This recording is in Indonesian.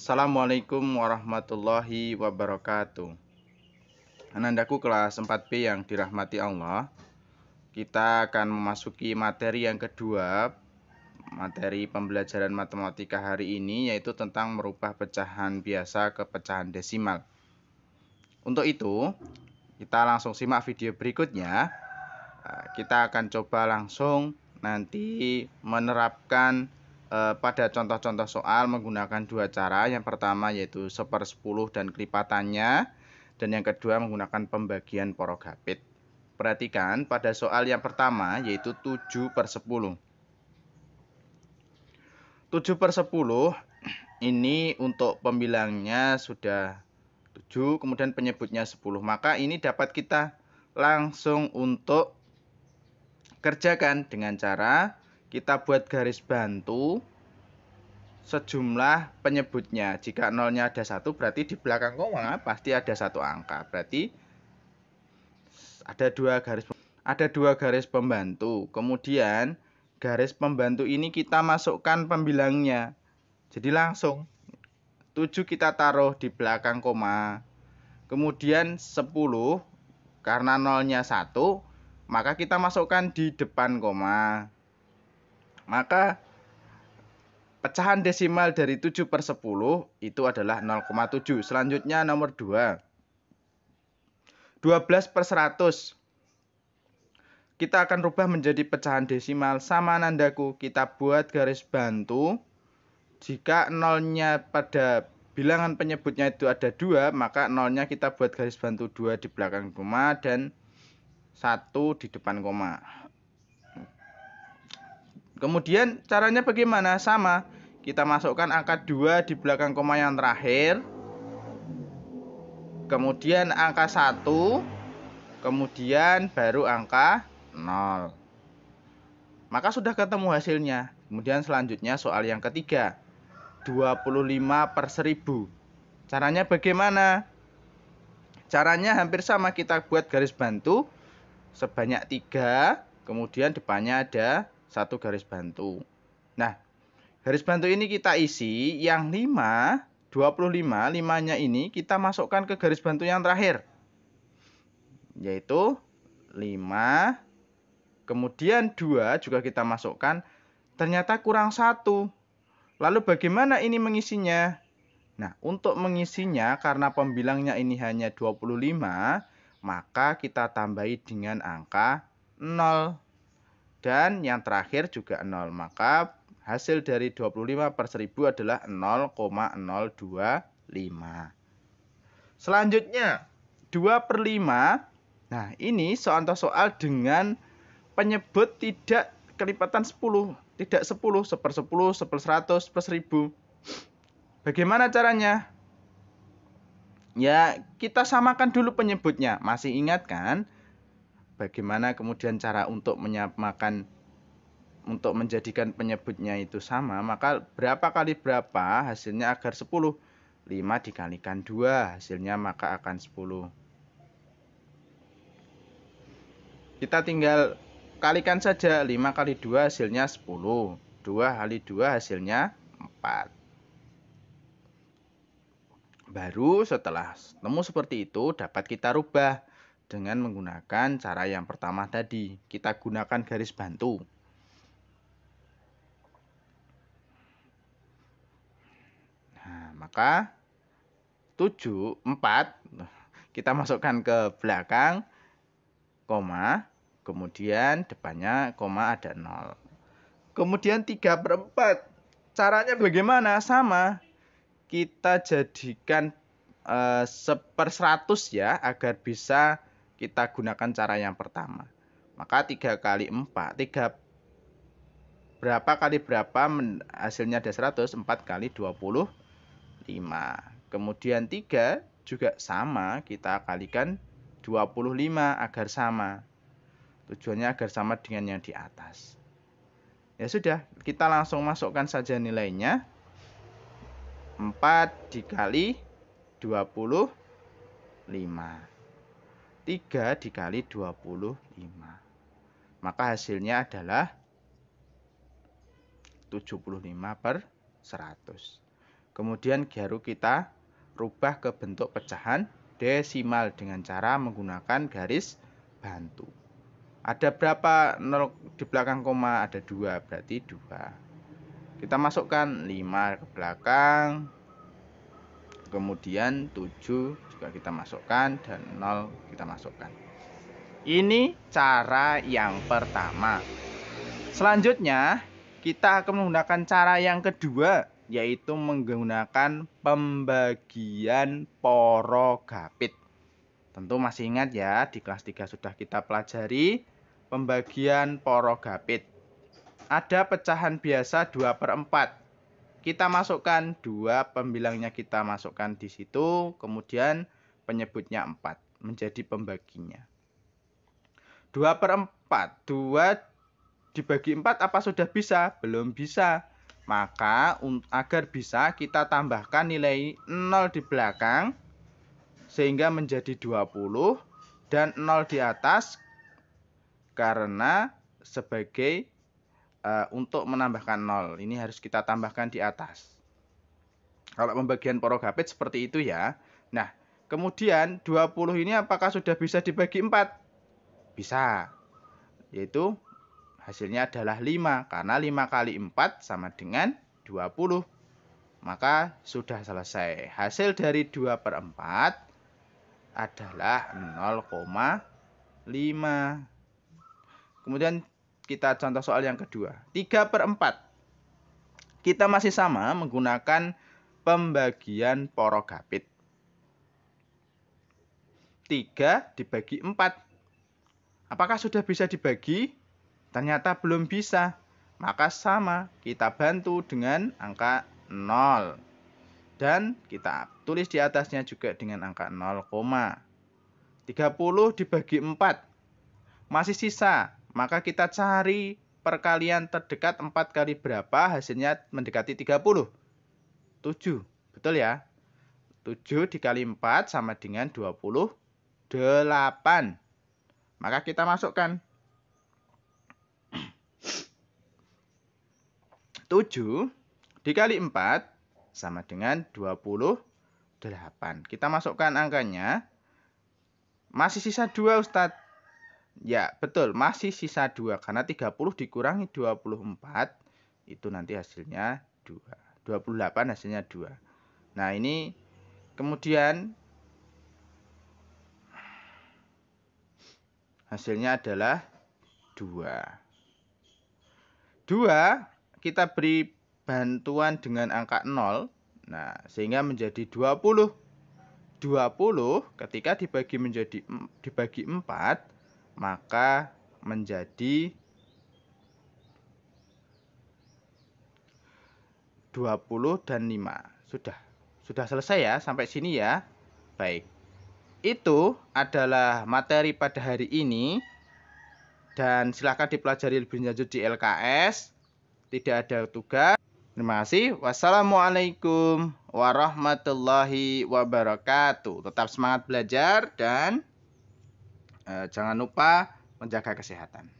Assalamualaikum warahmatullahi wabarakatuh. Anandaku kelas 4B yang dirahmati Allah, kita akan memasuki materi yang kedua, materi pembelajaran matematika hari ini, yaitu tentang merubah pecahan biasa ke pecahan desimal. Untuk itu, kita langsung simak video berikutnya. Kita akan coba langsung nanti menerapkan pada contoh-contoh soal menggunakan dua cara. Yang pertama yaitu 1/10 dan kelipatannya, dan yang kedua menggunakan pembagian porogapit. Perhatikan pada soal yang pertama yaitu 7/10. 7/10 ini untuk pembilangnya sudah 7, kemudian penyebutnya 10. Maka ini dapat kita langsung untuk kerjakan dengan cara kita buat garis bantu sejumlah penyebutnya. Jika nolnya ada 1, berarti di belakang koma pasti ada 1 angka. Berarti ada dua garis pembantu. Kemudian garis pembantu ini kita masukkan pembilangnya. Jadi langsung 7 kita taruh di belakang koma. Kemudian 10 karena nolnya 1, maka kita masukkan di depan koma. Maka pecahan desimal dari 7/10 itu adalah 0,7. Selanjutnya nomor 2. 12/100. Kita akan rubah menjadi pecahan desimal. Sama nandaku, kita buat garis bantu. Jika nolnya pada bilangan penyebutnya itu ada 2, maka nolnya kita buat garis bantu 2 di belakang koma dan 1 di depan koma. Kemudian caranya bagaimana? Sama, kita masukkan angka 2 di belakang koma yang terakhir, kemudian angka 1, kemudian baru angka 0. Maka sudah ketemu hasilnya. Kemudian selanjutnya soal yang ketiga, 25/1000. Caranya bagaimana? Caranya hampir sama, kita buat garis bantu sebanyak 3, kemudian depannya ada 1 garis bantu. Nah, garis bantu ini kita isi yang 5, 25, 5-nya ini kita masukkan ke garis bantu yang terakhir, yaitu 5, kemudian 2 juga kita masukkan, ternyata kurang 1. Lalu bagaimana ini mengisinya? Nah, untuk mengisinya karena pembilangnya ini hanya 25, maka kita tambahi dengan angka 0. Dan yang terakhir juga 0. Maka hasil dari 25/1000 adalah 0,025. Selanjutnya 2/5. Nah, ini contoh soal dengan penyebut tidak kelipatan 10, tidak 10, 1/10, 1/100, 1/1000. Bagaimana caranya? Ya, kita samakan dulu penyebutnya. Masih ingat kan? Bagaimana kemudian cara untuk menyamakan, untuk menjadikan penyebutnya itu sama? Maka berapa kali berapa hasilnya agar 10? 5 dikalikan 2, hasilnya maka akan 10. Kita tinggal kalikan saja, 5 kali 2 hasilnya 10. 2 kali 2 hasilnya 4. Baru setelah temu seperti itu dapat kita rubah dengan menggunakan cara yang pertama tadi. Kita gunakan garis bantu. Nah, maka 7, 4 kita masukkan ke belakang koma, kemudian depannya koma ada 0. Kemudian 3/4. Caranya bagaimana? Sama, kita jadikan 1/100 ya, agar bisa kita gunakan cara yang pertama. Maka 3 kali 4, 3 berapa kali berapa hasilnya ada 100, 4 kali 25. Kemudian 3 juga sama, kita kalikan 25 agar sama. Tujuannya agar sama dengan yang di atas. Ya sudah, kita langsung masukkan saja nilainya. 4 dikali 25. 3 dikali 25. Maka hasilnya adalah 75/100. Kemudian baru kita rubah ke bentuk pecahan desimal dengan cara menggunakan garis bantu. Ada berapa 0 di belakang koma? Ada 2, berarti 2. Kita masukkan 5 ke belakang. Kemudian 7 juga kita masukkan dan 0 kita masukkan. Ini cara yang pertama. Selanjutnya kita akan menggunakan cara yang kedua, yaitu menggunakan pembagian porogapit. Tentu masih ingat ya, di kelas 3 sudah kita pelajari pembagian porogapit. Ada pecahan biasa 2/4. Kita masukkan 2, pembilangnya kita masukkan di situ, kemudian penyebutnya 4, menjadi pembaginya. 2/4, 2 dibagi 4 apa sudah bisa? Belum bisa. Maka agar bisa kita tambahkan nilai 0 di belakang sehingga menjadi 20 dan 0 di atas karena sebagai untuk menambahkan 0. Ini harus kita tambahkan di atas. Kalau pembagian porogapit seperti itu ya. Nah, kemudian 20 ini apakah sudah bisa dibagi 4? Bisa. Yaitu hasilnya adalah 5. Karena 5 kali 4 sama dengan 20. Maka sudah selesai. Hasil dari 2/4 adalah 0,5. Kemudian kita contoh soal yang kedua. 3/4. Kita masih sama menggunakan pembagian porogapit. 3 dibagi 4. Apakah sudah bisa dibagi? Ternyata belum bisa. Maka sama, kita bantu dengan angka 0. Dan kita tulis di atasnya juga dengan angka 0, 30 dibagi 4. Masih sisa, maka kita cari perkalian terdekat 4 kali berapa, hasilnya mendekati 30. 7, betul ya? 7 dikali 4 sama dengan 28. Maka kita masukkan 7 dikali 4 sama dengan 28. Kita masukkan angkanya. Masih sisa 2, Ustadz. Ya, betul. Masih sisa 2. Karena 30 dikurangi 24. Itu nanti hasilnya 2. 28 hasilnya 2. Nah, ini kemudian hasilnya adalah 2. 2 kita beri bantuan dengan angka 0. Nah, sehingga menjadi 20. 20 ketika dibagi 4, maka menjadi 20 dan 5. Sudah selesai ya sampai sini ya. Baik. Itu adalah materi pada hari ini. Dan silakan dipelajari lebih lanjut di LKS. Tidak ada tugas. Terima kasih. Wassalamualaikum warahmatullahi wabarakatuh. Tetap semangat belajar dan jangan lupa menjaga kesehatan.